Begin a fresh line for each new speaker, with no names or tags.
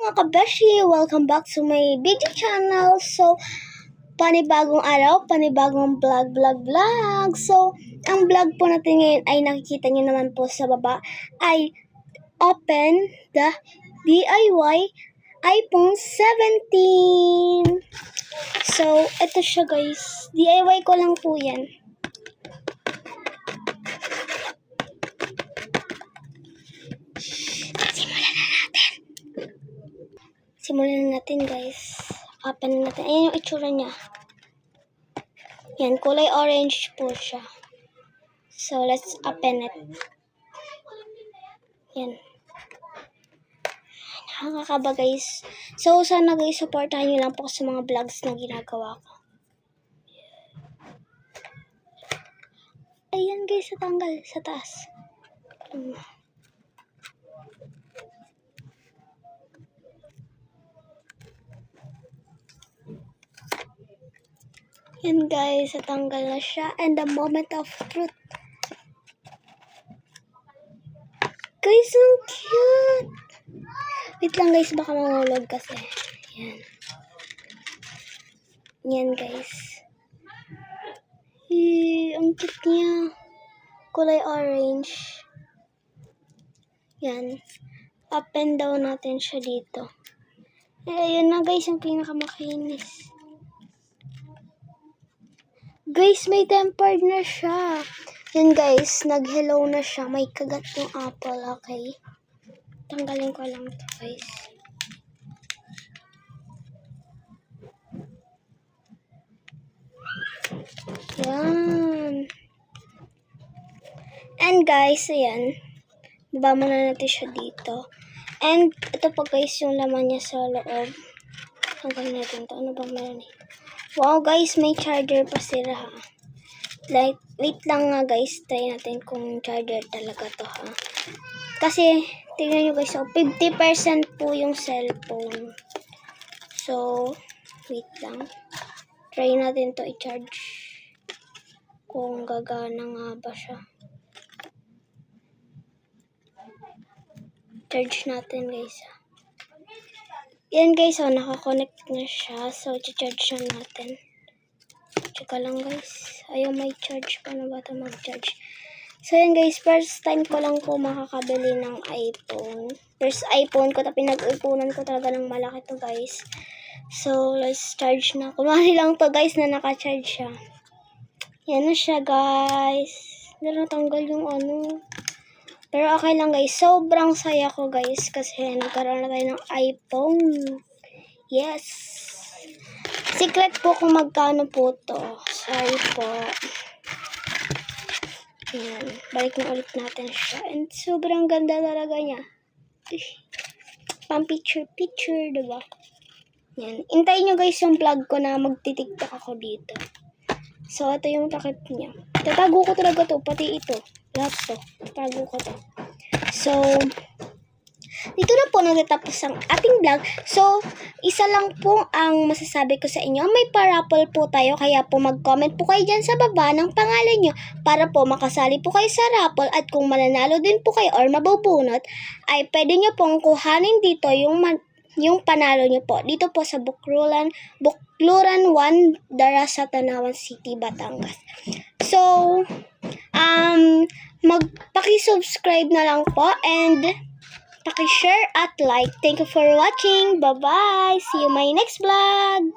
mga kabeshi! Welcome back to my video channel. So, panibagong araw, panibagong vlog. So, ang vlog po natin ngayon ay nakikita nyo naman po sa baba ay open the DIY iPhone 17. So, ito siya guys. DIY ko lang po yan. Simulan na natin guys. Open na natin. Ayan yung itsura niya. Yan, kulay orange po siya. So, let's open it. Yan. Nakakaba guys. So, sana guys, supportahan nyo lang po sa mga vlogs na ginagawa ko. Ayan guys, natanggal sa taas. Yan guys, natanggal na siya. And the moment of truth. Guys, ang cute! Wait lang guys, baka mahulog kasi. Yan. Yan guys. Ang cute niya. Kulay orange. Yan. Up and down natin siya dito. Ayun na guys, yung pinakamakinis. Guys, may tempered na siya. Yan guys, nag-hello na siya. May kagat yung apple, okay? Tanggalin ko lang ito guys. Yan. And guys, ayan. Baba muna natin siya dito. And ito pa guys, yung laman niya sa loob. Tanggalin natin ito. Ano bang meron eh? Wow guys, may charger pa sila ha. Like, wait lang nga guys. Try natin kung charger talaga to ha. Kasi, tingnan nyo guys. So, 50% po yung cellphone. So, wait lang. Try natin to i-charge. Kung gagana nga ba siya. Charge natin guys ha. Yan guys, so nakakonect na siya. So, i-charge na natin. Tsaka lang guys. Ayaw may charge. Paano ba ito mag-charge? So, yan guys. First time ko lang po makakabili ng iPhone. First iPhone ko. Pinag-ipunan ko talaga ng malaki to guys. So, let's charge na. Kumari lang to guys na naka-charge siya. Yan na siya guys. Hindi natanggal yung ano. Pero okay lang guys. Sobrang saya ko guys. Kasi nagkaroon na tayo ng iPhone. Yes. Secret po kung magkano po to. Sorry po. Yan. Balik na ulit natin siya. And sobrang ganda talaga niya. Pang picture, diba? Yan. Hintayin nyo guys yung vlog ko na magti-tiktok ako dito. So, ito yung takip niya. Tatago ko talaga to. Pati ito. Lahat to. Tatago ko to. So, dito na po natatapos ang ating vlog. So, isa lang po ang masasabi ko sa inyo. May paraffle po tayo. Kaya po mag-comment po kayo dyan sa baba ng pangalan nyo para po makasali po kayo sa raffle. At kung mananalo din po kayo or mabubunot, ay pwede nyo pong kuhanin dito yung panalo nyo po. Dito po sa Bukluran 1, Dara sa Tanawan City, Batangas. So, paki-subscribe na lang po and paki-share at like. Thank you for watching. Bye-bye. See you in my next vlog.